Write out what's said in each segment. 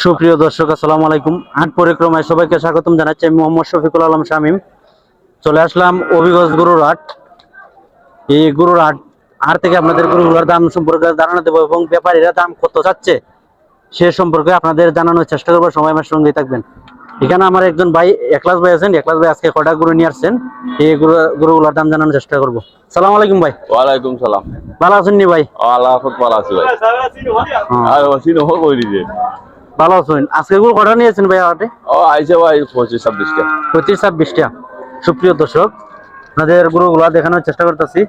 সুপ্রিয় দর্শক, আসসালামু আলাইকুম। হাট পরিক্রমায় সবাইকে স্বাগতম জানাচ্ছি। আমি মোহাম্মদ শফিকুল আলম শামীম। চলে আসলাম অবিগজ গরুর হাট। এই গরুর হাট থেকে আপনাদের গরুগুলোর দাম সম্পর্কে ধারণা দেবো এবং ব্যাপারীরা দাম কত চাচ্ছে সে সম্পর্কে আপনাদের জানানোর চেষ্টা করবো। সময় আমার সঙ্গেই থাকবেন। এখানে আমার একজন ভাই একলাস ভাই আছেন। একলাস ভাই আজকে কটা গরু নিয়ে আসছেন, এই গরুগুলোর দাম জানানোর চেষ্টা করবো। সালাম আলাইকুম ভাই। ওয়ালাইকুম সালাম। ভালো আছেন নি ভাই? আল্লাহ খুব ভালো আছি ভাই। আর ওসিন হো কই দিছে। ভালো আছেন? আজকে গরু কটা নিয়েছেন ভাই হাটে? ও আইছে ভাই 25-26 টা। 25-26টা। সুপ্রিয় দর্শক, আপনাদের গরুগুলো দেখানোর চেষ্টা করতেছি,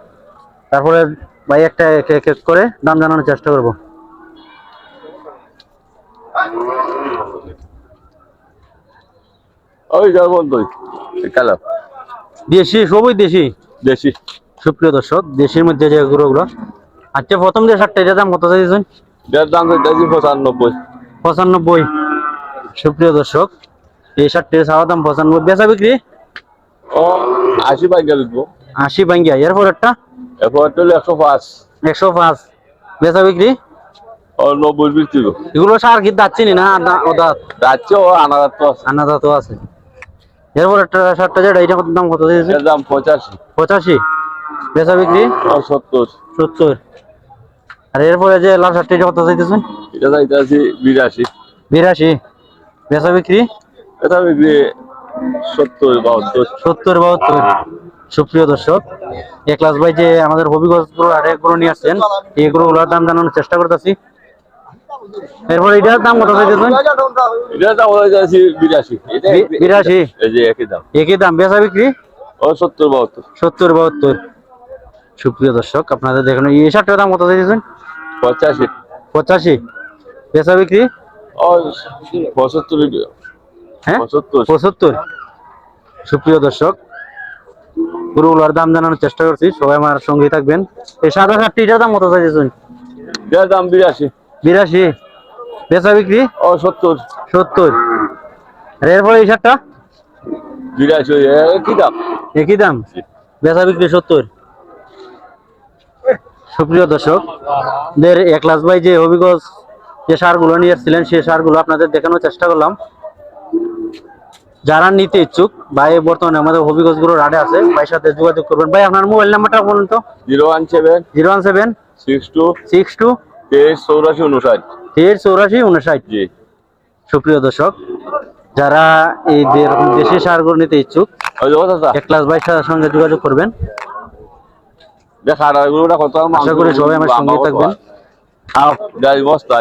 তারপরে ভাই একটা এক এক করে দাম জানানোর চেষ্টা করব। ওই যাবন তুই কালো দেশি, সবই দেশি। দেশি। সুপ্রিয় দর্শক, দেশির মধ্যে যে গরুগুলো, আচ্ছা প্রথম যে 60টা, এটার দাম কত চাইছেন? এর দাম হইতাছে 95। 95। সুপ্রিয় দর্শক, এই 60টার চাওয়া দাম 95। বেচা বিক্রি ও 80 ভাঙ্গা বিকবো। 80 ভাঙ্গিয়া। এরপর একটা এরপর তো 105। 105। বেচা বিক্রি ও 90 বিক্রি গো। এগুলো সার কি দাচ্ছি না দাঁত? যাচ্ছে ও আনাদার তো আছে। আনাদা তো আছে। এরপর একটা 60টা যেটা, এটা কত দাম, কত চাইছেন? এর দাম 85। 85। বেচা বিক্রি ও 70। 70। আর এরপরে যে লাল শার্টটা, এটা কত চাইতেছেন? এটা যাইতাছে 82। 82। বেচা বিক্রি এটা বিক্রি 70-72। 70-72। সুপ্রিয় দর্শক, একলাস ভাই যে আমাদের হবিগঞ্জ গরু নিয়ে আসছেন, এই গরুগুলোর দাম জানানোর চেষ্টা করতেছি। এরপর এটার দাম কত চাইতেছেন? এটার দাম হইতাছে 82। 82। এই যে একই দাম। একই দাম। বেচা বিক্রি ও 70-72। 70-72। সুপ্রিয় দর্শক, আপনাদের দেখেন এই শার্টটার দাম কত চাইতেছেন? 85। 85। বেচা বিক্রি ও 75। হ্যাঁ 75। 75। সুপ্রিয় দর্শক, গরুগুলোর দাম জানানোর চেষ্টা করছি, সবাই আমার সঙ্গেই থাকবেন। এই সাদা শার্টটিটার দাম কত চাইছেন? এর দাম 82। 82। বেচা বিক্রি ও 70। 70। আর এরপরে এই শার্টটা 82 একই দাম। একই দাম। বেচা বিক্রি 70। সুপ্রিয় দর্শক, একলাস ভাই যে হবিগঞ্জ যে সারগুলো নিয়ে এসেছিলেন, সেই সারগুলো আপনাদের দেখানোর চেষ্টা করলাম। যারা নিতে ইচ্ছুক ভাই, বর্তমানে আমাদের হবিগঞ্জ গরুর হাটে আছে, ভাইয়ের সাথে যোগাযোগ করবেন। ভাই আপনার মোবাইল নাম্বারটা বলুন তো। 017 017 62 62 83 84 84 59। জি। সুপ্রিয় দর্শক, যারা এই দেশি সারগুলো নিতে ইচ্ছুক, ওই কথা একলাস ভাইয়ের সঙ্গে যোগাযোগ করবেন। দেখা আর এগুলোটা কত আশা করি সবাই আমার সঙ্গে থাকবেন। আও যাই বস্তা